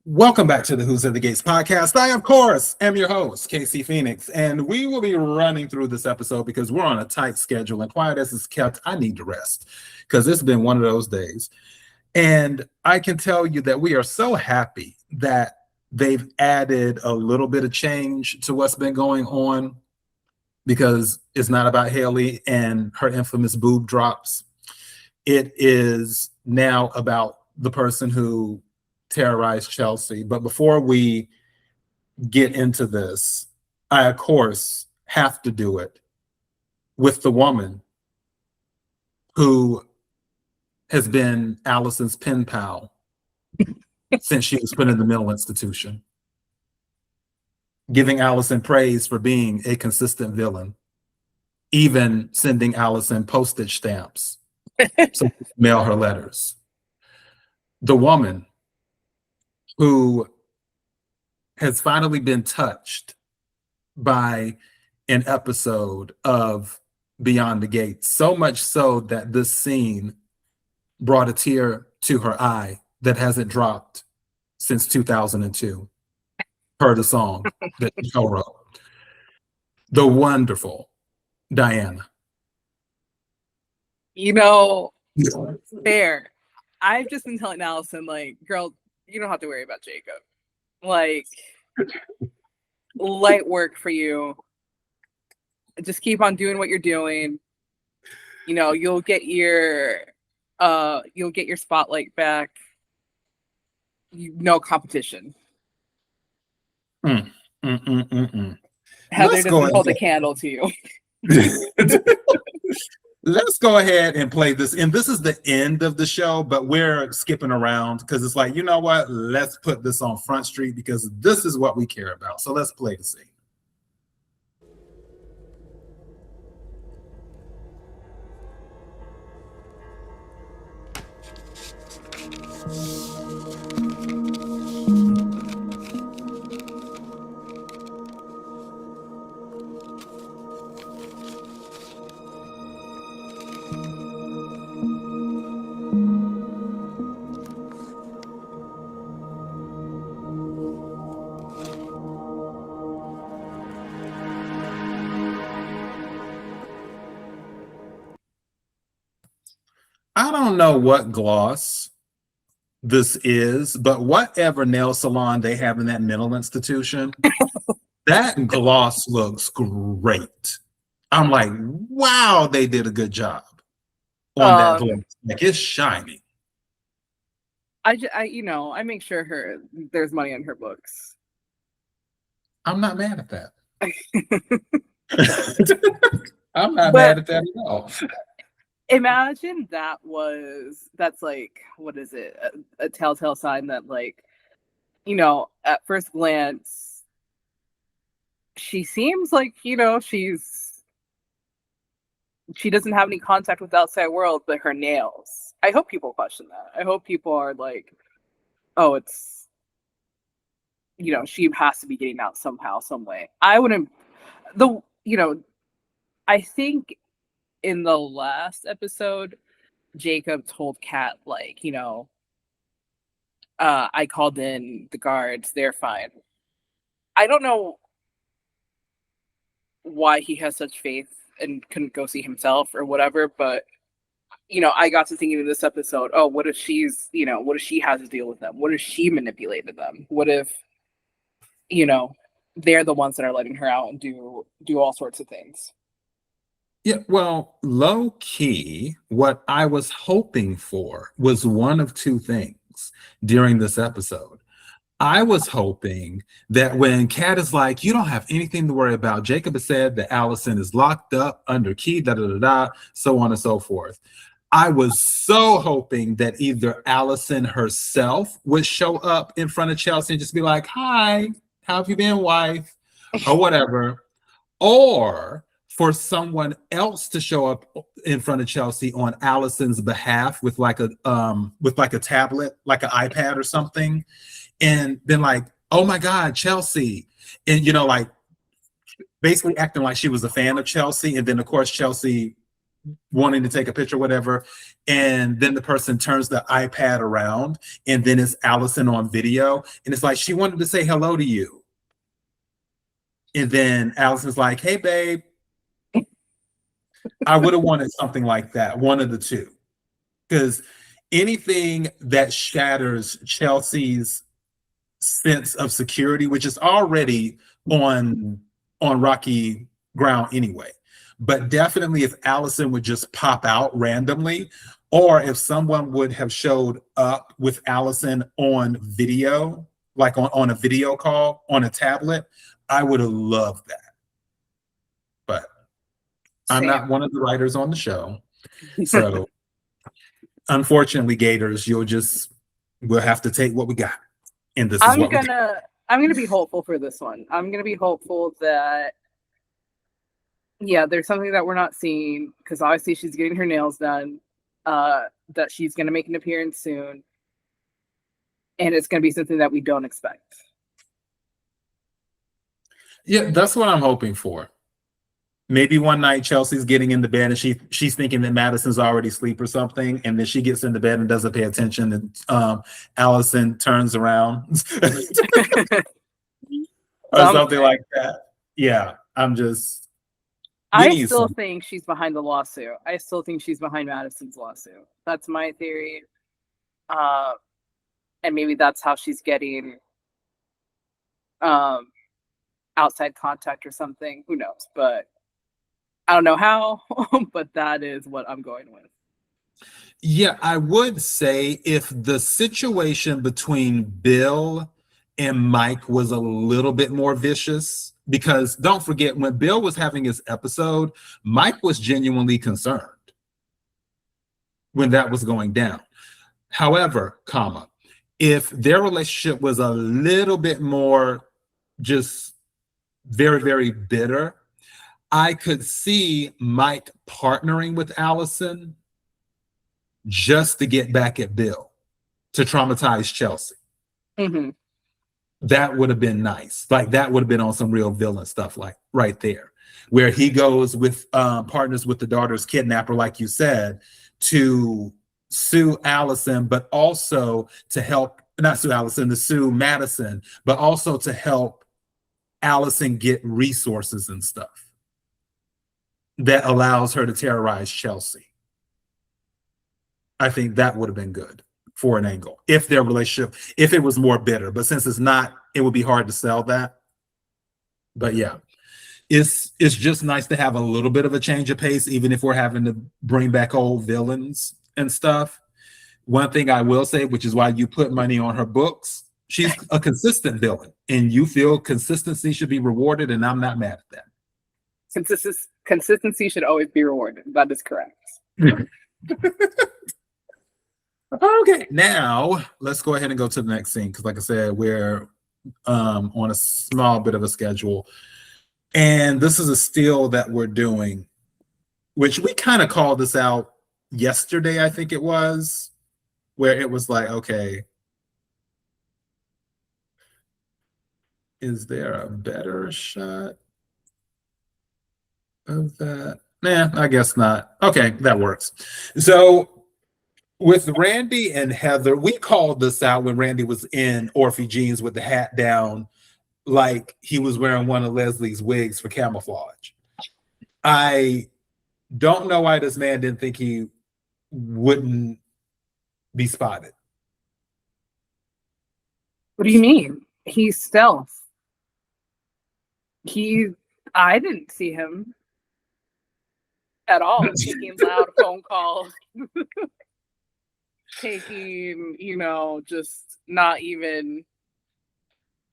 Welcome back to the Who's at the Gates podcast. I, of course, am your host, Casey Phoenix, and we will be running through this episode because we're on a tight schedule, and quiet as it's kept, I need to rest because it's been one of those days. And I can tell you that we are so happy that they've added a little bit of change to what's been going on because it's not about Haley and her infamous boob drops. It is now about the person who terrorized Chelsea. But before we get into this, I, of course, have to do it with the woman who has been Allison's pen pal since she was put in the mental institution, giving Allison praise for being a consistent villain, even sending Allison postage stamps so mail her letters. The woman who has finally been touched by an episode of Beyond the Gates, so much so that this scene brought a tear to her eye that hasn't dropped since 2002. Heard a song that she co-wrote. The wonderful Diana. You know, fair. I've just been telling Allison, like, girl, you don't have to worry about Jacob. Like, light work for you. Just keep on doing what you're doing. You know, you'll get your spotlight back. No competition. Heather doesn't hold a candle to you. Let's go ahead and play this. And this is the end of the show, but we're skipping around because it's like, you know what? Let's put this on Front Street because this is what we care about. So let's play the scene. I don't know what gloss this is, but whatever nail salon they have in that mental institution, that gloss looks great. I'm like, wow, they did a good job on that gloss. Like, it's shiny. I make sure there's money in her books. I'm not mad at that. I'm not mad at that at all. Imagine that's like, what is it? A telltale sign that, like, you know, at first glance, she seems like, you know, she doesn't have any contact with the outside world, but her nails. I hope people question that. I hope people are like, oh, it's, you know, she has to be getting out somehow, some way. I think in the last episode, Jacob told Kat, like, you know, I called in the guards, they're fine. I don't know why he has such faith and couldn't go see himself or whatever, but, you know, I got to thinking in this episode, oh, what if she has to deal with them? What if she manipulated them? What if, you know, they're the ones that are letting her out and do all sorts of things? Yeah, well, low key, what I was hoping for was one of two things during this episode. I was hoping that when Kat is like, you don't have anything to worry about, Jacob has said that Allison is locked up under key, so on and so forth. I was so hoping that either Allison herself would show up in front of Chelsea and just be like, hi, how have you been, wife? Or whatever. Or for someone else to show up in front of Chelsea on Allison's behalf with like a tablet, like an iPad or something, and been like, oh my God, Chelsea. And, you know, like basically acting like she was a fan of Chelsea. And then of course, Chelsea wanting to take a picture, whatever, and then the person turns the iPad around, and then it's Allison on video, and it's like she wanted to say hello to you, and then Allison's like, "Hey, babe." I would have wanted something like that, one of the two, because anything that shatters Chelsea's sense of security, which is already on rocky ground anyway. But definitely if Allison would just pop out randomly, or if someone would have showed up with Allison on video, like on a video call on a tablet, I would have loved that. But I'm not one of the writers on the show. So unfortunately, Gators, we'll have to take what we got. And this I'm gonna be hopeful for this one. I'm gonna be hopeful that there's something that we're not seeing, because obviously she's getting her nails done, that she's gonna make an appearance soon, and it's gonna be something that we don't expect. Yeah, that's what I'm hoping for. Maybe one night Chelsea's getting into bed and she's thinking that Madison's already asleep or something, and then she gets into bed and doesn't pay attention, and Allison turns around or something like that. Yeah, I still think she's behind the lawsuit. I still think she's behind Madison's lawsuit. That's my theory. And maybe that's how she's getting outside contact or something. Who knows? But I don't know how, but that is what I'm going with. Yeah, I would say if the situation between Bill and Mike was a little bit more vicious, because don't forget, when Bill was having his episode, Mike was genuinely concerned when that was going down. However, if their relationship was a little bit more just very, very bitter, I could see Mike partnering with Allison just to get back at Bill, to traumatize Chelsea. Mm-hmm. That would have been nice. Like, that would have been on some real villain stuff, like right there, where he goes with partners with the daughter's kidnapper, like you said, to sue Allison, but also to help, not sue Allison, to sue Madison, but also to help Allison get resources and stuff that allows her to terrorize Chelsea. I think that would have been good for an angle if their relationship, if it was more bitter. But since it's not, it would be hard to sell that. But yeah, it's just nice to have a little bit of a change of pace, even if we're having to bring back old villains and stuff. One thing I will say, which is why you put money on her books, she's a consistent villain, and you feel consistency should be rewarded, and I'm not mad at that. Consistency should always be rewarded. That is correct. Okay, now let's go ahead and go to the next scene, because like I said, we're on a small bit of a schedule, and this is a steal that we're doing, which we kind of called this out yesterday, I think it was, where it was like, okay, is there a better shot of that? Nah, I guess not. Okay, that works. So with Randy and Heather, we called this out when Randy was in Orphe jeans with the hat down, like he was wearing one of Leslie's wigs for camouflage. I don't know why this man didn't think he wouldn't be spotted. What do you mean? He's stealth. I didn't see him at all taking loud phone calls, taking, just not even.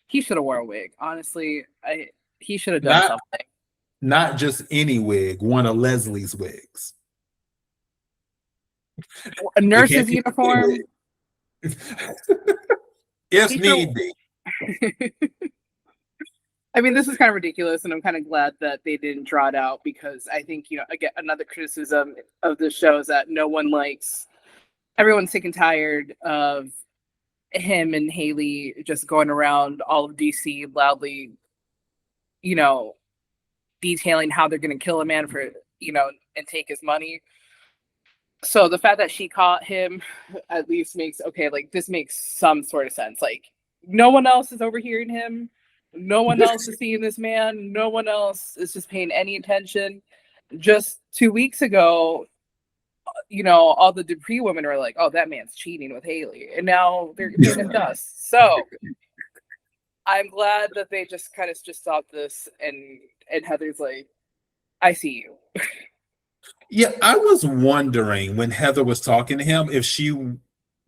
He should have worn a wig. Honestly, he should have done something. Not just any wig, one of Leslie's wigs. A nurse's uniform. If need be. I mean, this is kind of ridiculous, and I'm kind of glad that they didn't draw it out, because I think, again, another criticism of the show is that everyone's sick and tired of him and Haley just going around all of DC loudly, detailing how they're going to kill a man for, and take his money. So the fact that she caught him at least makes, okay, like this makes some sort of sense. Like no one else is overhearing him. No one else is seeing this man. No one else is just paying any attention. Just 2 weeks ago, all the Dupree women are like, oh, that man's cheating with Haley. And now they're getting dust. So I'm glad that they just kind of just stopped this. And Heather's like, I see you. Yeah, I was wondering when Heather was talking to him if she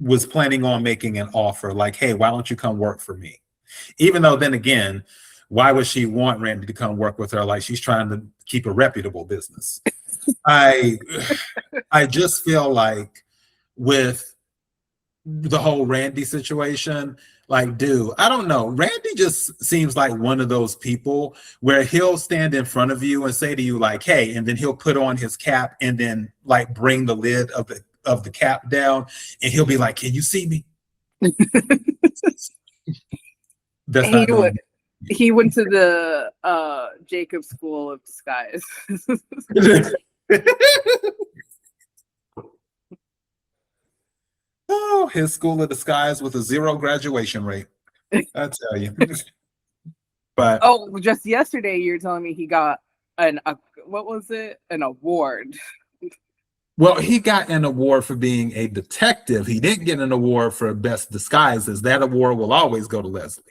was planning on making an offer like, hey, why don't you come work for me? Even though then again, why would she want Randy to come work with her? Like she's trying to keep a reputable business. I just feel like with the whole Randy situation, like, dude, I don't know. Randy just seems like one of those people where he'll stand in front of you and say to you, like, hey, and then he'll put on his cap and then like bring the lid of the cap down and he'll be like, can you see me? That's not doing he went to the Jacob School of Disguise. Oh, his school of disguise with a 0 graduation rate. I tell you. But just yesterday you were telling me he got an award. Well, he got an award for being a detective. He didn't get an award for best disguises. That award will always go to Leslie.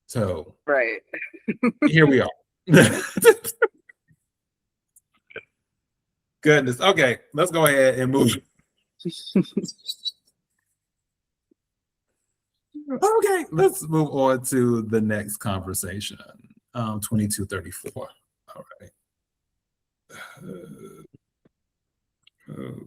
So right. Here we are. Goodness. Okay, let's go ahead and move. Okay, let's move on to the next conversation. 2234. All right.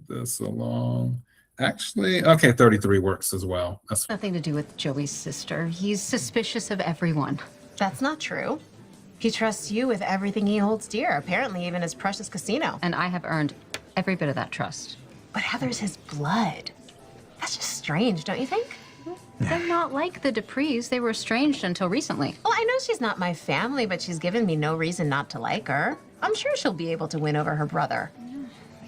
This along. Actually, okay, 33 works as well. That's nothing to do with Joey's sister. He's suspicious of everyone. That's not true. He trusts you with everything he holds dear, apparently even his precious casino. And I have earned every bit of that trust. But Heather's his blood. That's just strange, don't you think? They're not like the Duprees. They were estranged until recently. Well, I know she's not my family, but she's given me no reason not to like her. I'm sure she'll be able to win over her brother.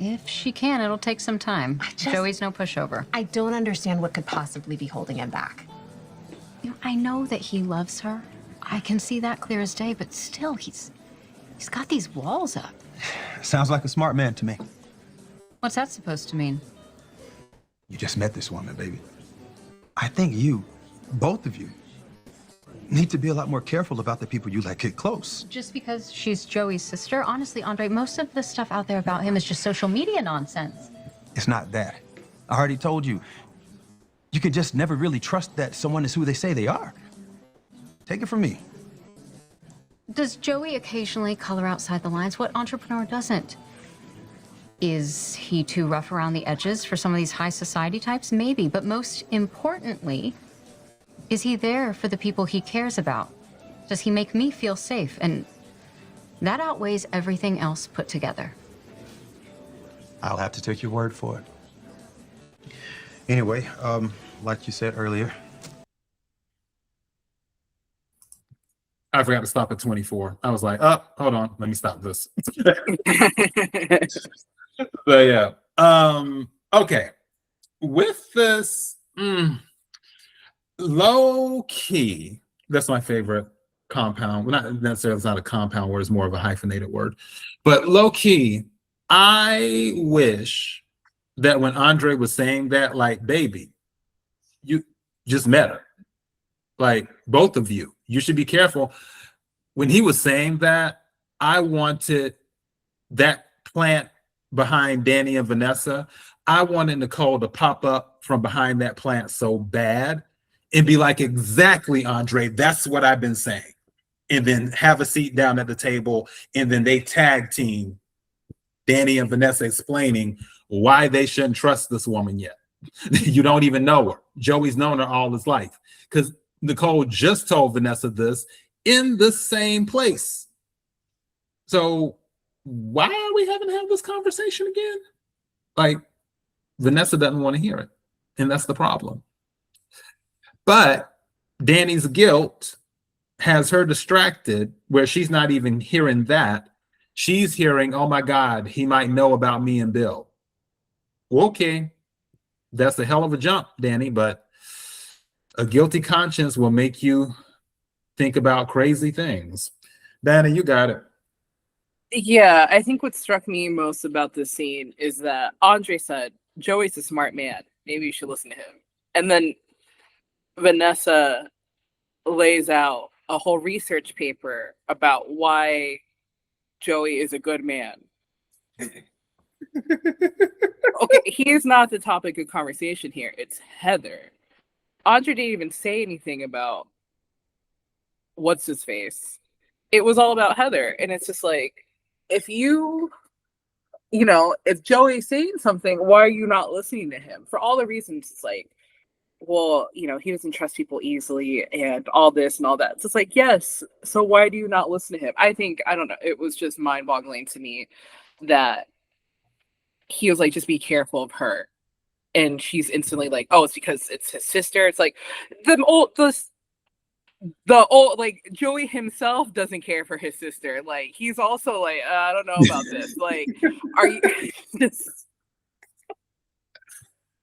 If she can, it'll take some time. Joey's no pushover. I don't understand what could possibly be holding him back. I know that he loves her. I can see that clear as day, but still, he's got these walls up. Sounds like a smart man to me. What's that supposed to mean? You just met this woman, baby. I think you, both of you, need to be a lot more careful about the people you let get close. Just because she's Joey's sister? Honestly, Andre, most of the stuff out there about him is just social media nonsense. It's not that. I already told you. You can just never really trust that someone is who they say they are. Take it from me. Does Joey occasionally color outside the lines? What entrepreneur doesn't? Is he too rough around the edges for some of these high society types? Maybe, but most importantly, is he there for the people he cares about? Does he make me feel safe? And that outweighs everything else put together. I'll have to take your word for it. Anyway, like you said earlier. I forgot to stop at 24. I was like, oh, hold on, let me stop this. But yeah. Okay. With this, low key, that's my favorite compound. Well, not necessarily, it's not a compound word, it's more of a hyphenated word. But low key, I wish that when Andre was saying that, like, baby, you just met her. Like, both of you should be careful. When he was saying that, I wanted that plant behind Dani and Vanessa. I wanted Nicole to pop up from behind that plant so bad and be like, exactly, Andre, that's what I've been saying. And then have a seat down at the table, and then they tag team Dani and Vanessa explaining why they shouldn't trust this woman yet. You don't even know her. Joey's known her all his life. Because Nicole just told Vanessa this in the same place. So why are we having to have this conversation again? Like, Vanessa doesn't want to hear it. And that's the problem. But Dani's guilt has her distracted where she's not even hearing that. She's hearing, oh my God, he might know about me and Bill. Okay, that's a hell of a jump, Dani, but a guilty conscience will make you think about crazy things. Dani, you got it. Yeah, I think what struck me most about this scene is that Andre said, Joey's a smart man. Maybe you should listen to him. And then Vanessa lays out a whole research paper about why Joey is a good man. Okay, he is not the topic of conversation here. It's Heather. Andre didn't even say anything about what's his face. It was all about Heather. And it's just like, if if Joey's saying something, why are you not listening to him? For all the reasons, it's like, well, he doesn't trust people easily and all this and all that. So it's like, yes. So why do you not listen to him? I don't know. It was just mind boggling to me that he was like, just be careful of her. And she's instantly like, oh, it's because it's his sister. It's like the old, like, Joey himself doesn't care for his sister. Like, he's also like, I don't know about this. Like, are you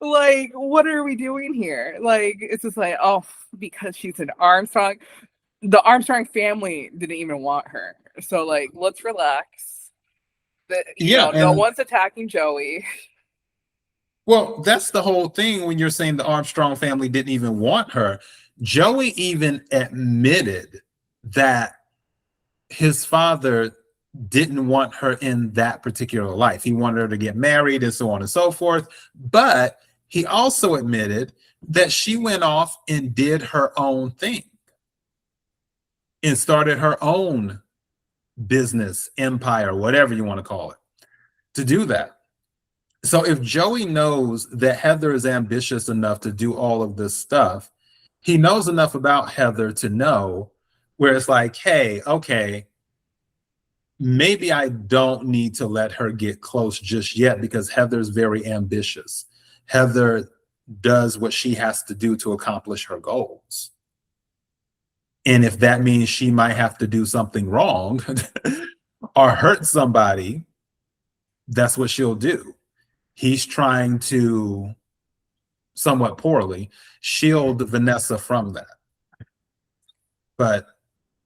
like, what are we doing here? Like, it's just like, oh, because she's an Armstrong. The Armstrong family didn't even want her. So, like, let's relax. No one's attacking Joey. Well, that's the whole thing when you're saying the Armstrong family didn't even want her. Joey even admitted that his father didn't want her in that particular life. He wanted her to get married and so on and so forth. But he also admitted that she went off and did her own thing and started her own business, empire, whatever you want to call it, to do that. So if Joey knows that Heather is ambitious enough to do all of this stuff, he knows enough about Heather to know where it's like, hey, okay, maybe I don't need to let her get close just yet because Heather's very ambitious. Heather does what she has to do to accomplish her goals. And if that means she might have to do something wrong or hurt somebody, that's what she'll do. He's trying to, somewhat poorly, shield Vanessa from that. But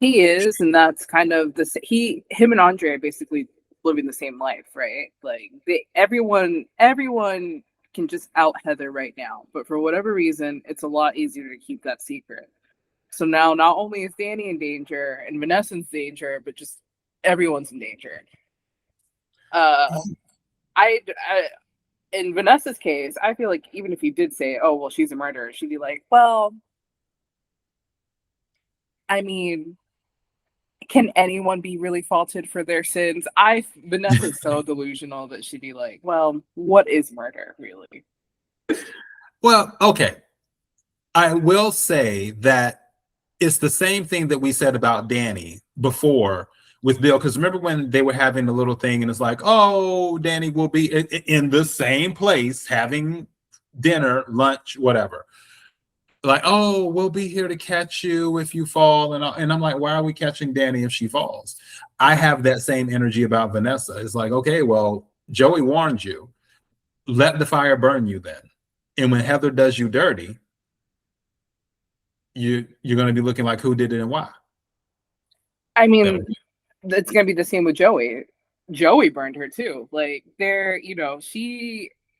he is, and that's kind of him and Andre are basically living the same life, right? Like, everyone can just out Heather right now, but for whatever reason, it's a lot easier to keep that secret. So now not only is Dani in danger and Vanessa's in danger, but just everyone's in danger. In Vanessa's case, I feel like even if you did say, oh, well, she's a murderer, she'd be like, well, I mean, can anyone be really faulted for their sins? Vanessa's so delusional that she'd be like, well, what is murder, really? Well, okay. I will say that it's the same thing that we said about Dani before with Bill, because remember when they were having the little thing and it's like, oh, Dani will be in the same place having dinner, lunch, whatever. Like, oh, we'll be here to catch you if you fall. And I'm like, why are we catching Dani if she falls? I have that same energy about Vanessa. It's like, okay, well, Joey warned you. Let the fire burn you then. And when Heather does you dirty, you're going to be looking like who did it and why. I mean, it's going to be the same with Joey. Joey burned her too. Like,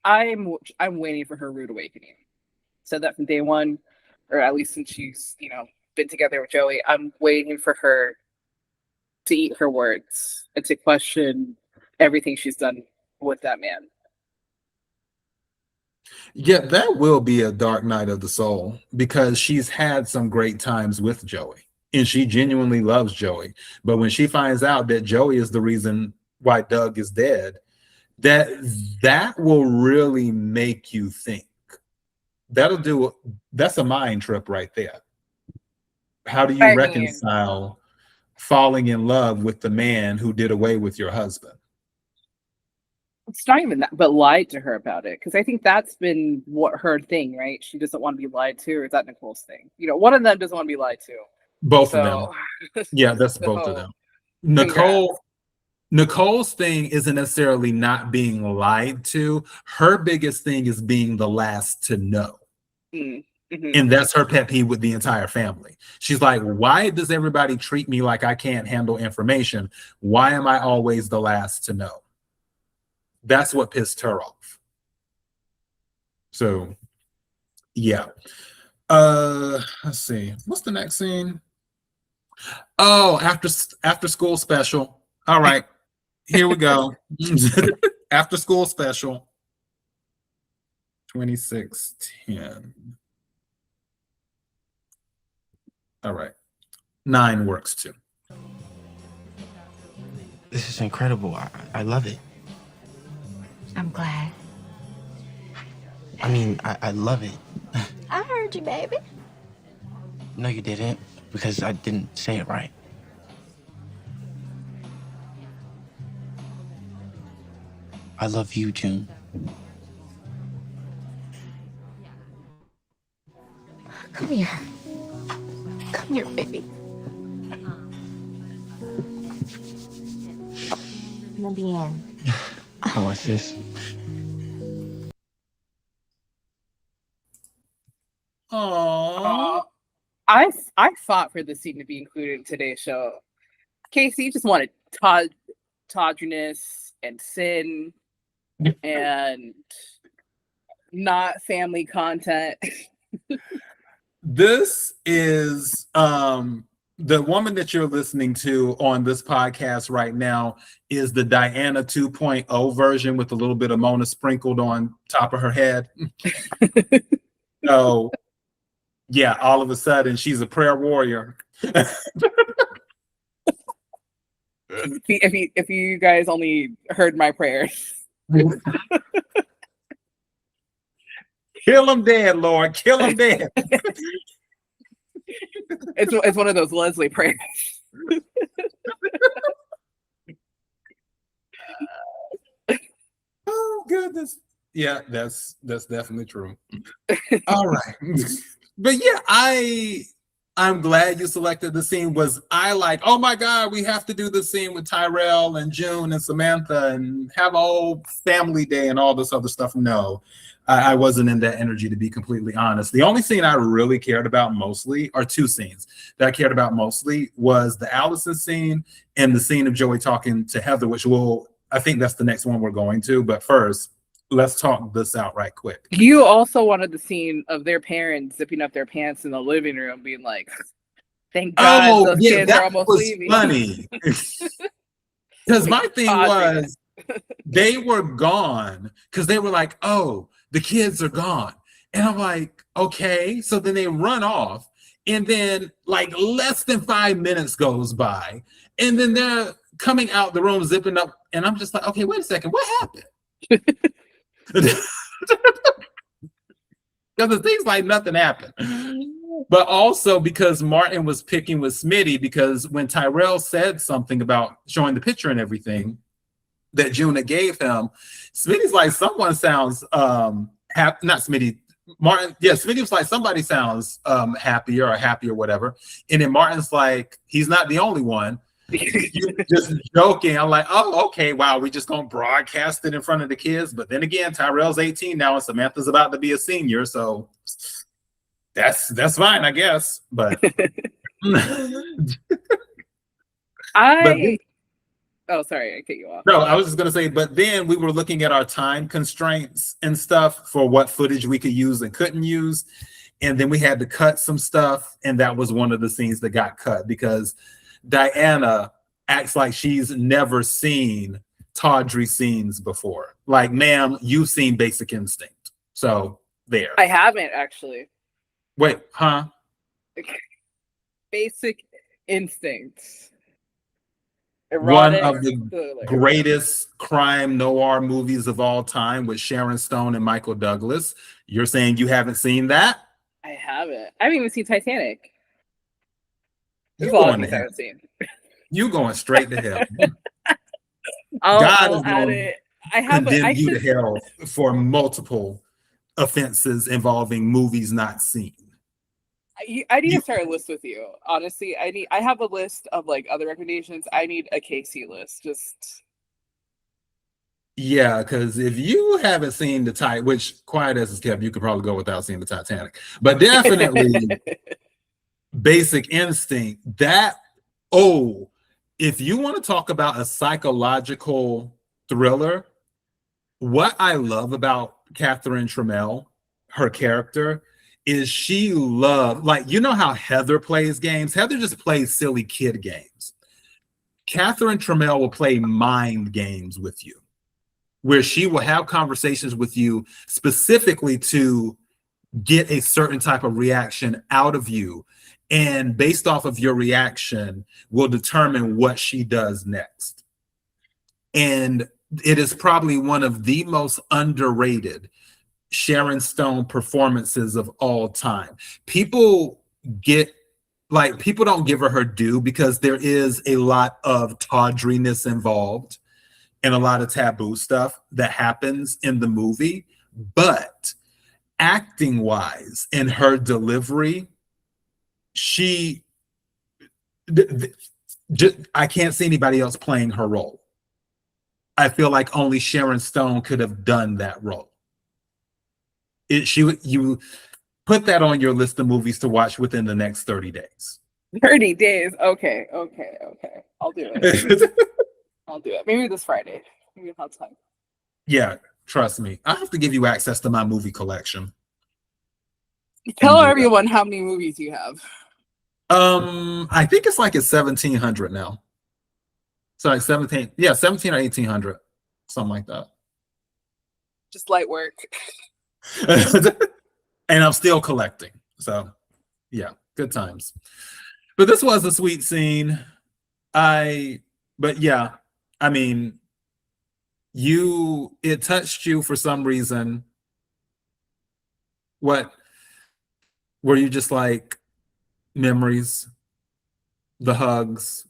I'm waiting for her rude awakening. Said that from day one, or at least since she's, been together with Joey. I'm waiting for her to eat her words and to question everything she's done with that man. Yeah, that will be a dark night of the soul because she's had some great times with Joey and she genuinely loves Joey. But when she finds out that Joey is the reason why Doug is dead, that will really make you think. That's a mind trip right there. How do you reconcile falling in love with the man who did away with your husband? It's not even that, but lied to her about it. Because I think that's been what her thing, right? She doesn't want to be lied to, or is that Nicole's thing? One of them doesn't want to be lied to. Both of them. Yeah, that's both of them. Nicole Nicole's thing isn't necessarily not being lied to. Her biggest thing is being the last to know. Mm-hmm. And that's her pet peeve with the entire family. She's like, why does everybody treat me like I can't handle information? Why am I always the last to know? That's what pissed her off. So, yeah. Let's see. What's the next scene? Oh, after school special. All right. Here we go. After school special. 2610. All right. 9 works too. This is incredible. I love it. I'm glad. I mean, I love it. I heard you, baby. No, you didn't, because I didn't say it right. I love you, June. Come here. Come here, baby. I'm gonna be in. Oh, what's this? Aww. I fought for this scene to be included in today's show. Casey just wanted tawdriness and sin and not family content. This is the woman that you're listening to on this podcast right now is the Diana 2.0 version with a little bit of Mona sprinkled on top of her head. So yeah, all of a sudden she's a prayer warrior. If you guys only heard my prayers. Kill him dead, Lord. Kill him dead. It's one of those Leslie prayers. Oh goodness. Yeah, that's definitely true. All right. But yeah, I'm glad you selected the scene. Was I like, oh my God, we have to do the scene with Tyrell and June and Samantha and have a whole family day and all this other stuff? No, I wasn't in that energy, to be completely honest. The only scene I really cared about mostly, or 2 scenes that I cared about mostly, was the Allison scene and the scene of Joey talking to Heather, which I think that's the next one we're going to. But first, let's talk this out right quick. You also wanted the scene of their parents zipping up their pants in the living room, being like, "Thank God those kids are almost leaving." Funny. Because my thing was, they were gone because they were like, "Oh, the kids are gone," and I'm like, "Okay." So then they run off, and then like less than 5 minutes goes by, and then they're coming out the room zipping up, and I'm just like, "Okay, wait a second, what happened?" Because it seems like nothing happened. But also because Martin was picking with Smitty, because when Tyrell said something about showing the picture and everything that Juna gave him, Smitty's like, someone sounds not Smitty, Martin, yeah, Smitty was like, somebody sounds happier or happy or whatever. And then Martin's like, he's not the only one. Just joking. I'm like, oh, okay, wow, we just gonna broadcast it in front of the kids. But then again, Tyrell's 18 now, and Samantha's about to be a senior, so that's fine, I guess. But oh, sorry, I cut you off. No, I was just gonna say, but then we were looking at our time constraints and stuff for what footage we could use and couldn't use, and then we had to cut some stuff, and that was one of the scenes that got cut because Diana acts like she's never seen tawdry scenes before. Like, ma'am, you've seen Basic Instinct. So there. I haven't actually. Wait, huh? Basic Instinct. One Erotic, of the greatest crime noir movies of all time with Sharon Stone and Michael Douglas. You're saying you haven't seen that? I haven't. I haven't even seen Titanic. You going to hell. You going straight to hell. God is going to condemn you to hell for multiple offenses involving movies not seen. I need to start a list with you. Honestly, I have a list of like other recommendations. I need a KC list. Just Yeah, because if you haven't seen the Titanic, which quiet as it's kept, you could probably go without seeing the Titanic. But definitely Basic Instinct, that, oh, if you want to talk about a psychological thriller, what I love about Catherine Trammell, her character, is she loved, like, you know how Heather plays games? Heather just plays silly kid games. Catherine Trammell will play mind games with you, where she will have conversations with you specifically to get a certain type of reaction out of you. And based off of your reaction, will determine what she does next. And it is probably one of the most underrated Sharon Stone performances of all time. People people don't give her due because there is a lot of tawdriness involved and a lot of taboo stuff that happens in the movie. But acting wise, in her delivery, I can't see anybody else playing her role. I feel like only Sharon Stone could have done that role. You put that on your list of movies to watch within the next 30 days. 30 days. Okay. I'll do it. I'll do it. Maybe this Friday. Maybe I'll have time. Yeah, trust me. I have to give you access to my movie collection. Tell everyone how many movies you have. I think it's like 1,700 now. So like 17 or 1,800, something like that. Just light work. And I'm still collecting. So yeah, good times. But this was a sweet scene. But yeah, I mean, it touched you for some reason. What were you just like memories, the hugs,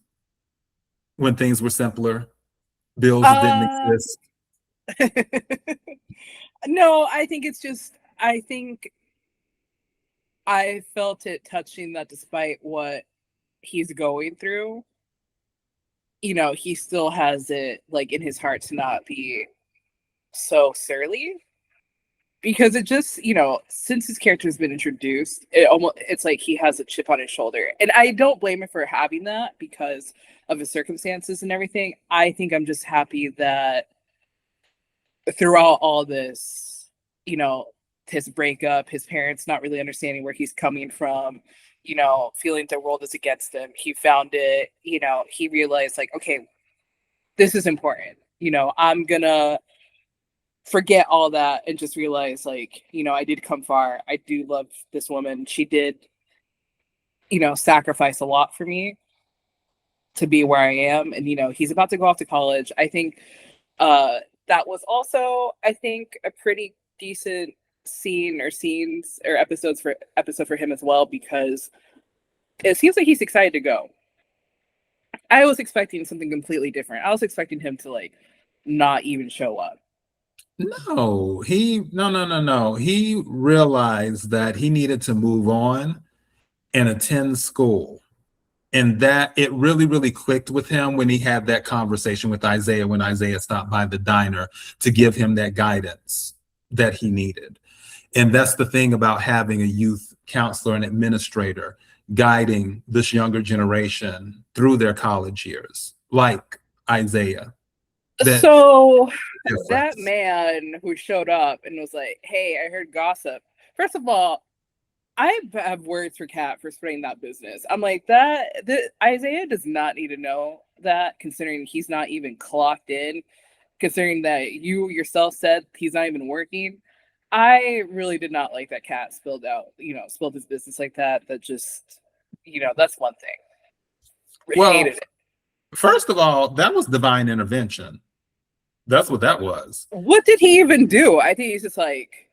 when things were simpler, bills didn't exist? No, I think it's just, I think I felt it touching that despite what he's going through, he still has it like in his heart to not be so surly. Because it just, since his character has been introduced, it's like he has a chip on his shoulder. And I don't blame him for having that because of his circumstances and everything. I think I'm just happy that throughout all this, his breakup, his parents not really understanding where he's coming from, feeling the world is against him. He found it, he realized like, okay, this is important. I'm gonna forget all that and just realize like, I did come far. I do love this woman. She did, sacrifice a lot for me to be where I am. And, he's about to go off to college. I think that was also, I think, a pretty decent scenes or episode for him as well, because it seems like he's excited to go. I was expecting something completely different. I was expecting him to like not even show up. No. He realized that he needed to move on and attend school. And that it really, really clicked with him when he had that conversation with Isaiah, when Isaiah stopped by the diner to give him that guidance that he needed. And that's the thing about having a youth counselor and administrator guiding this younger generation through their college years, like Isaiah. That man who showed up and was like, hey, I heard gossip. First of all, I have words for Kat for spreading that business. I'm like, Isaiah does not need to know that, considering he's not even clocked in, considering that you yourself said he's not even working. I really did not like that Kat spilled his business like that. That just, that's one thing. Well, hated it. First of all, that was divine intervention. That's what that was. What did he even do? I think he's just like,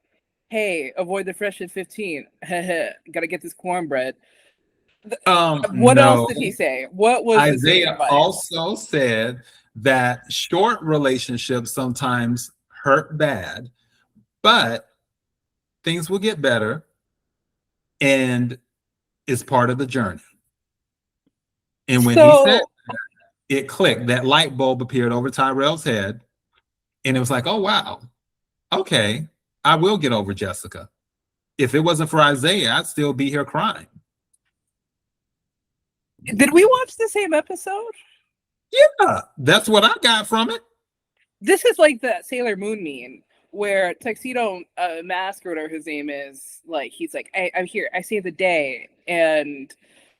hey, avoid the fresh at 15. Gotta get this cornbread. What else did he say? What was Isaiah also said that short relationships sometimes hurt bad, but things will get better and it's part of the journey. And when he said that, it clicked. That light bulb appeared over Tyrell's head. And it was like, oh, wow. Okay, I will get over Jessica. If it wasn't for Isaiah, I'd still be here crying. Did we watch the same episode? Yeah, that's what I got from it. This is like that Sailor Moon meme where Tuxedo Mask or whatever his name is, like, he's like, I'm here, I saved the day. And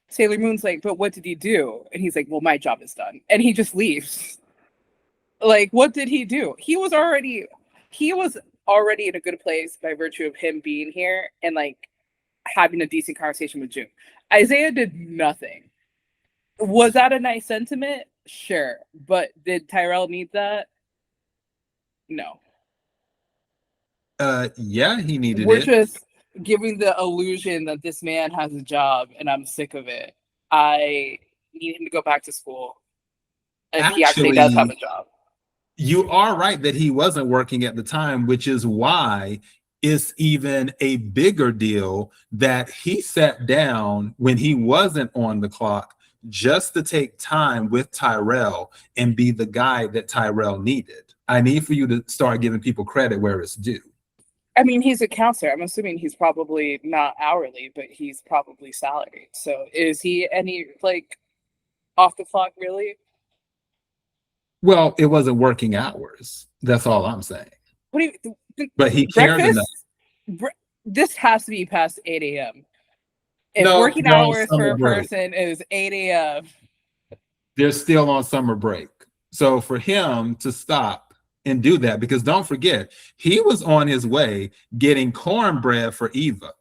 Sailor Moon's like, but what did he do? And he's like, well, my job is done. And he just leaves. Like, what did he do? He was already in a good place by virtue of him being here and like having a decent conversation with June. Isaiah did nothing. Was that a nice sentiment? Sure. But did Tyrell need that? No. Yeah, he needed We're it. just giving the illusion that this man has a job and I'm sick of it. I need him to go back to school. If he actually does have a job. You are right that he wasn't working at the time, which is why it's even a bigger deal that he sat down when he wasn't on the clock just to take time with Tyrell and be the guy that Tyrell needed. I need for you to start giving people credit where it's due. I mean, he's a counselor. I'm assuming he's probably not hourly, but he's probably salaried. So is he any like off the clock really? Well, it wasn't working hours. That's all I'm saying. What do you? But he cared enough. This has to be past 8 a.m. If No, working they're on hours for summer a break. person is 8 a.m. They're still on summer break. So for him to stop and do that, because don't forget, he was on his way getting cornbread for Eva.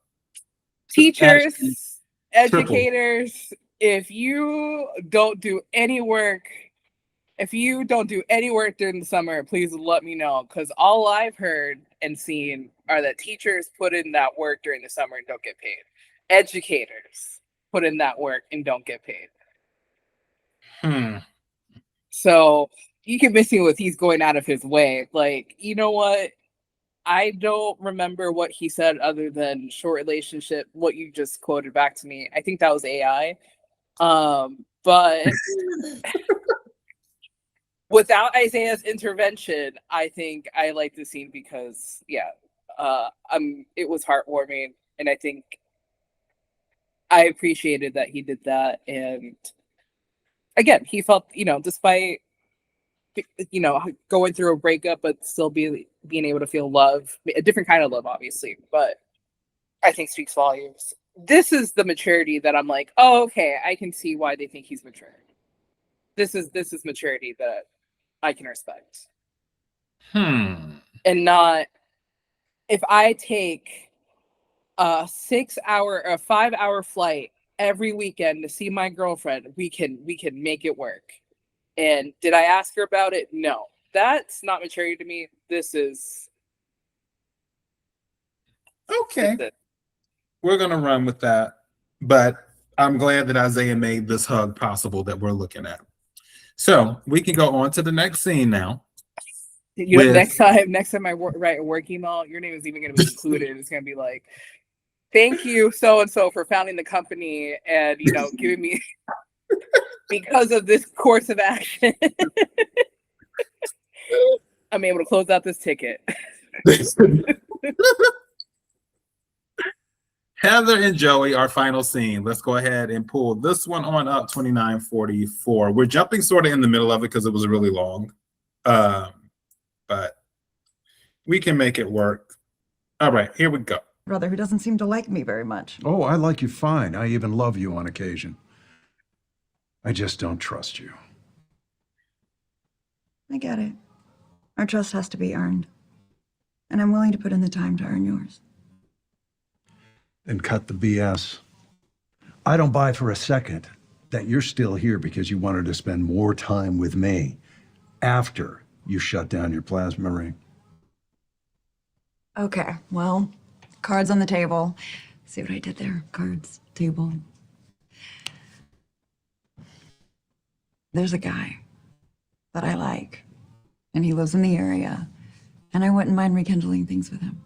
Teachers, educators, if you don't do any work during the summer, please let me know. Because all I've heard and seen are that teachers put in that work during the summer and don't get paid. Educators put in that work and don't get paid. So you can miss me with he's going out of his way. Like, you know what? I don't remember what he said other than short relationship, what you just quoted back to me. I think that was AI. But without Isaiah's intervention, I think I like the scene because, it was heartwarming. And I think I appreciated that he did that. And again, he felt, despite, going through a breakup, but still being able to feel love, a different kind of love, obviously. But I think speaks volumes. This is the maturity that I'm like, oh, okay, I can see why they think he's mature. This is maturity that I can respect. And not, if I take a 5-hour flight every weekend to see my girlfriend, we can make it work. And did I ask her about it? No. That's not maturity to me. This is okay. We're gonna run with that. But I'm glad that Isaiah made this hug possible that we're looking at. So we can go on to the next scene now. Next time I write a work email, your name is even going to be included. It's going to be like, thank you so and so for founding the company and giving me because of this course of action. I'm able to close out this ticket. Heather and Joey, our final scene. Let's go ahead and pull this one on up, 29:44. We're jumping sort of in the middle of it because it was really long. But we can make it work. All right, here we go. Brother who doesn't seem to like me very much. Oh, I like you fine. I even love you on occasion. I just don't trust you. I get it. Our trust has to be earned. And I'm willing to put in the time to earn yours. Then cut the BS. I don't buy for a second that you're still here because you wanted to spend more time with me after you shut down your plasma ring. Okay, well, cards on the table. See what I did there? Cards, table. There's a guy that I like, and he lives in the area, and I wouldn't mind rekindling things with him.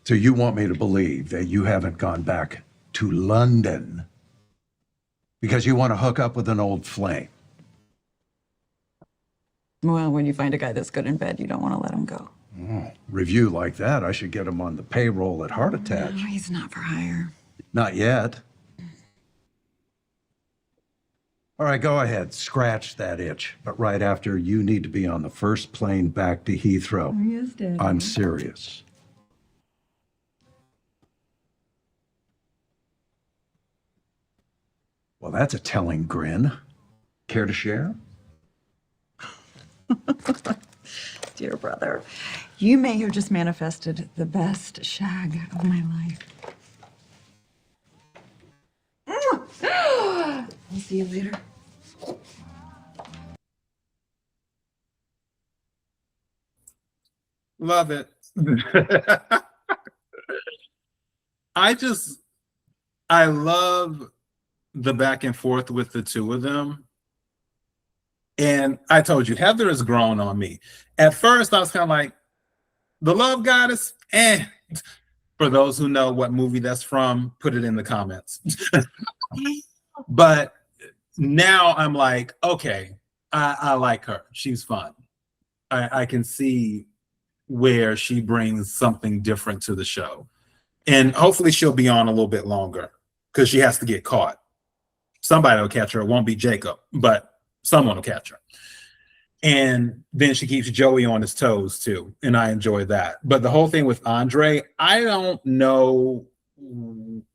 So you want me to believe that you haven't gone back to London because you want to hook up with an old flame? Well, when you find a guy that's good in bed, you don't want to let him go. Oh, review like that, I should get him on the payroll at Heart Attach. No, he's not for hire. Not yet. All right, go ahead. Scratch that itch. But right after, you need to be on the first plane back to Heathrow. Oh, yes, Daddy. I'm serious. Well, that's a telling grin. Care to share? Dear brother, you may have just manifested the best shag of my life. I'll see you later. Love it. I love the back and forth with the two of them. And I told you, Heather has grown on me. At first, I was kind of like, the love goddess, eh. For those who know what movie that's from, put it in the comments. But now I'm like, okay, I like her. She's fun. I can see where she brings something different to the show. And hopefully she'll be on a little bit longer because she has to get caught. Somebody will catch her. It won't be Jacob, but someone will catch her. And then she keeps Joey on his toes too. And I enjoy that. But the whole thing with Andre, I don't know.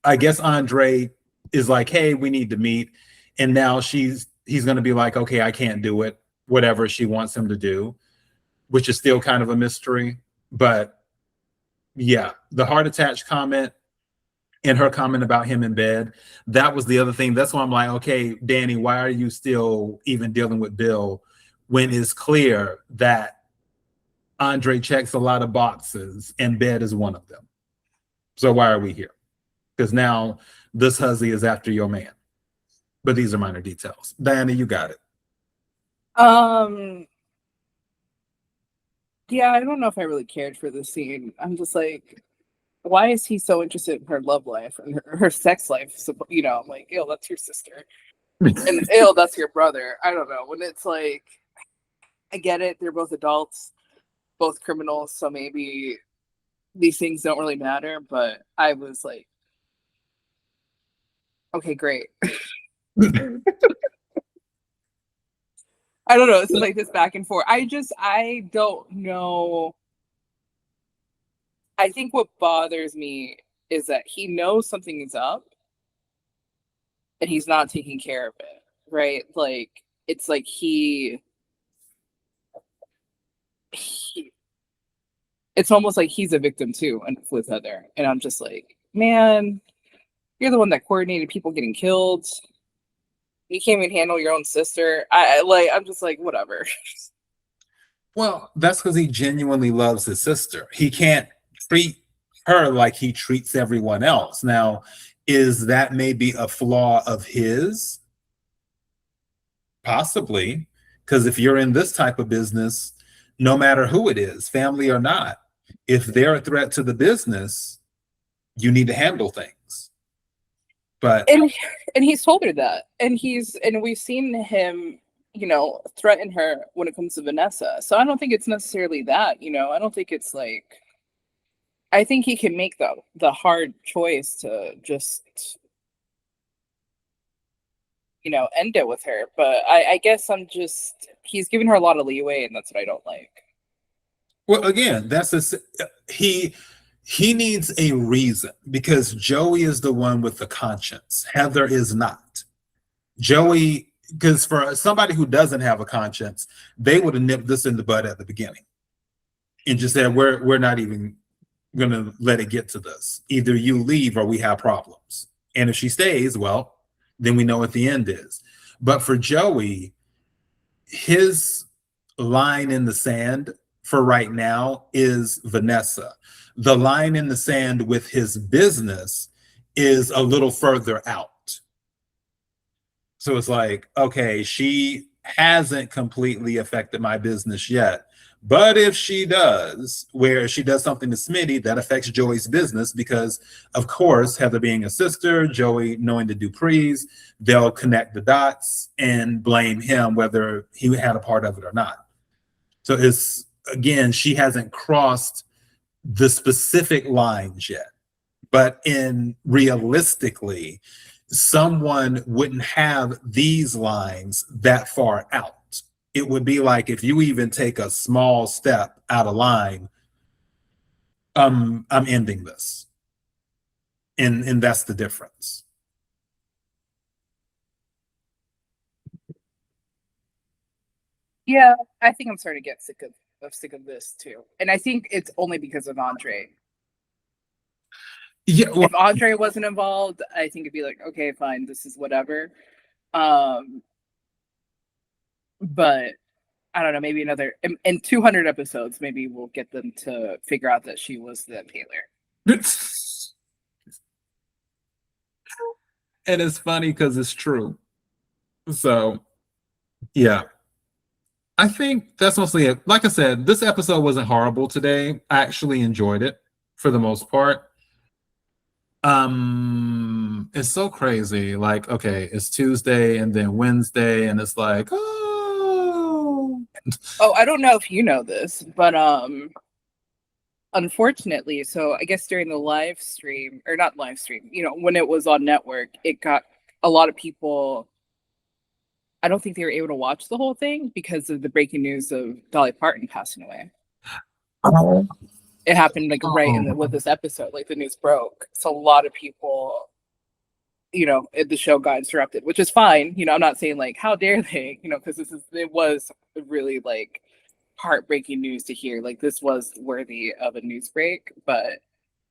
I guess Andre is like, hey, we need to meet. And now he's going to be like, okay, I can't do it. Whatever she wants him to do, which is still kind of a mystery. But yeah, the heart attached comment and her comment about him in bed, that was the other thing. That's why I'm like, okay, Dani, why are you still even dealing with Bill when it's clear that Andre checks a lot of boxes and bed is one of them? So why are we here? Because now this hussy is after your man. But these are minor details. Dani, you got it. Yeah, I don't know if I really cared for this scene. I'm just like, why is he so interested in her love life and her sex life? So, you know, I'm like, ew, that's your sister. And ew, that's your brother. I don't know. When it's like, I get it. They're both adults, both criminals. So maybe these things don't really matter. But I was like, okay, great. I don't know. It's like this back and forth. I don't know. I think what bothers me is that he knows something is up and he's not taking care of it, right? Like, it's like it's almost like he's a victim too, and with Heather. And I'm just like, man, you're the one that coordinated people getting killed. You can't even handle your own sister. I'm just like, whatever. Well, that's because he genuinely loves his sister. He can't treat her like he treats everyone else. Now, is that maybe a flaw of his? Possibly, because if you're in this type of business, no matter who it is, family or not, if they're a threat to the business, you need to handle things. But and he's told her that, and we've seen him, you know, threaten her when it comes to Vanessa. So I don't think it's necessarily that, you know. I don't think it's like, I think he can make the hard choice to just, you know, end it with her. But I guess he's giving her a lot of leeway, and that's what I don't like. well, again, he needs a reason, because Joey is the one with the conscience. Heather is not. Joey, because for somebody who doesn't have a conscience, they would have nipped this in the bud at the beginning and just said, we're not even going to let it get to this. Either you leave or we have problems. And if she stays, well, then we know what the end is. But for Joey, his line in the sand for right now is Vanessa. The line in the sand with his business is a little further out. So it's like, okay, she hasn't completely affected my business yet. But if she does, where she does something to Smitty that affects Joey's business, because of course, Heather being a sister, Joey knowing the Duprees, they'll connect the dots and blame him whether he had a part of it or not. So it's, again, she hasn't crossed the specific lines yet. But realistically, someone wouldn't have these lines that far out. It would be like if you even take a small step out of line, I'm ending this. And that's the difference. Yeah, I think I'm starting to get sick of this too. And I think it's only because of Andre. Yeah, well, If Andre wasn't involved, I think it'd be like, okay, fine, this is whatever. But I don't know, maybe another in 200 episodes, maybe we'll get them to figure out that she was the impaler. and it's funny because it's true. So, yeah. I think that's mostly it. Like I said, this episode wasn't horrible today. I actually enjoyed it for the most part. It's so crazy. Like, okay, it's Tuesday and then Wednesday, and it's like, oh. Oh, I don't know if you know this, but unfortunately, so I guess during the live stream, or not live stream, when it was on network, it got a lot of people. I don't think they were able to watch the whole thing because of the breaking news of Dolly Parton passing away. Oh. It happened like right with this episode, like the news broke. So a lot of people, the show got interrupted, which is fine. I'm not saying like, how dare they, because it was really like heartbreaking news to hear. Like this was worthy of a news break, but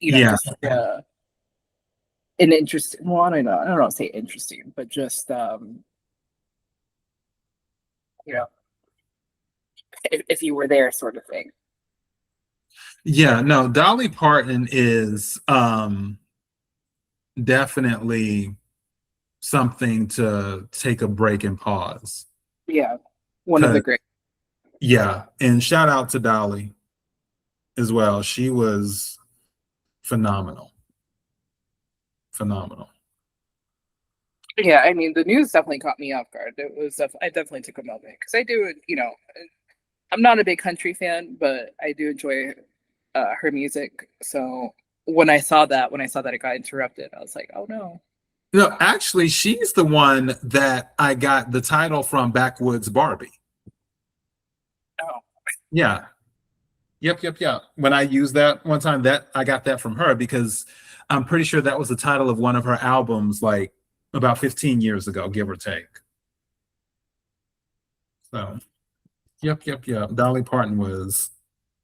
just an interesting. Well, I don't know. I don't know. Say interesting, but just if you were there, sort of thing. Yeah, no, Dolly Parton is definitely something to take a break and pause. Yeah, one of the great. Yeah, and shout out to Dolly as well. She was phenomenal. Phenomenal. Yeah, I mean, the news definitely caught me off guard. It was I definitely took a moment because I do, I'm not a big country fan, but I do enjoy her music. So when I saw that it got interrupted, I was like, oh no. No, actually, she's the one that I got the title from Backwoods Barbie. Oh. Yeah. Yep. When I used that one time, that I got that from her because I'm pretty sure that was the title of one of her albums, like about 15 years ago, give or take. So, yep. Dolly Parton was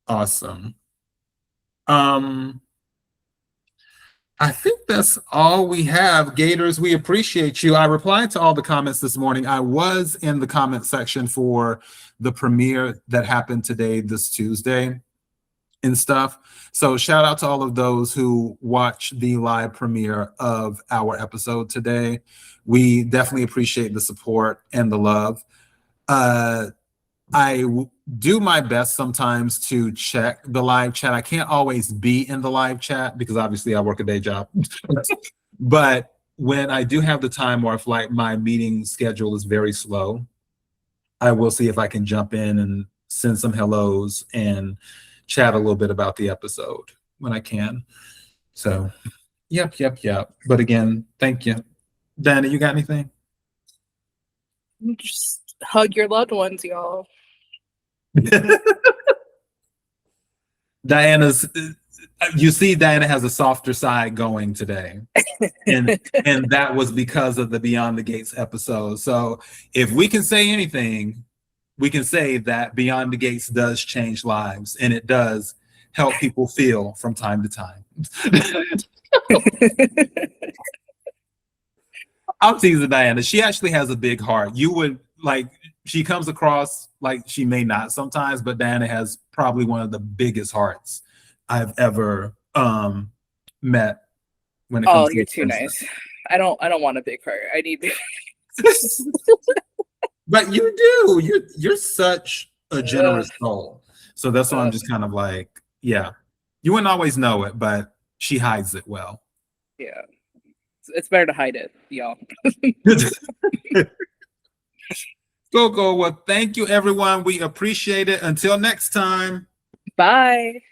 awesome. I think that's all we have. Gators, we appreciate you. I replied to all the comments this morning. I was in the comment section for the premiere that happened today, this Tuesday and stuff. So shout out to all of those who watched the live premiere of our episode today. We definitely appreciate the support and the love. I do my best sometimes to check the live chat. I can't always be in the live chat because obviously I work a day job. But when I do have the time, or if like my meeting schedule is very slow, I will see if I can jump in and send some hellos and chat a little bit about the episode when I can. So, yep. But again, thank you. Dani, you got anything? Just hug your loved ones, y'all. Diana has a softer side going today, and that was because of the Beyond the Gates episode. So if we can say anything, we can say that Beyond the Gates does change lives, and it does help people feel from time to time. I'm teasing Diana. She actually has a big heart. You would like. She comes across like she may not sometimes, but Diana has probably one of the biggest hearts I've ever met. When it comes to you're too nice. I don't want a big heart. I need. But you do. You're such a generous soul. So that's why I'm just kind of like, yeah. You wouldn't always know it, but she hides it well. Yeah, it's better to hide it, y'all. Go. Well, thank you, everyone. We appreciate it. Until next time. Bye.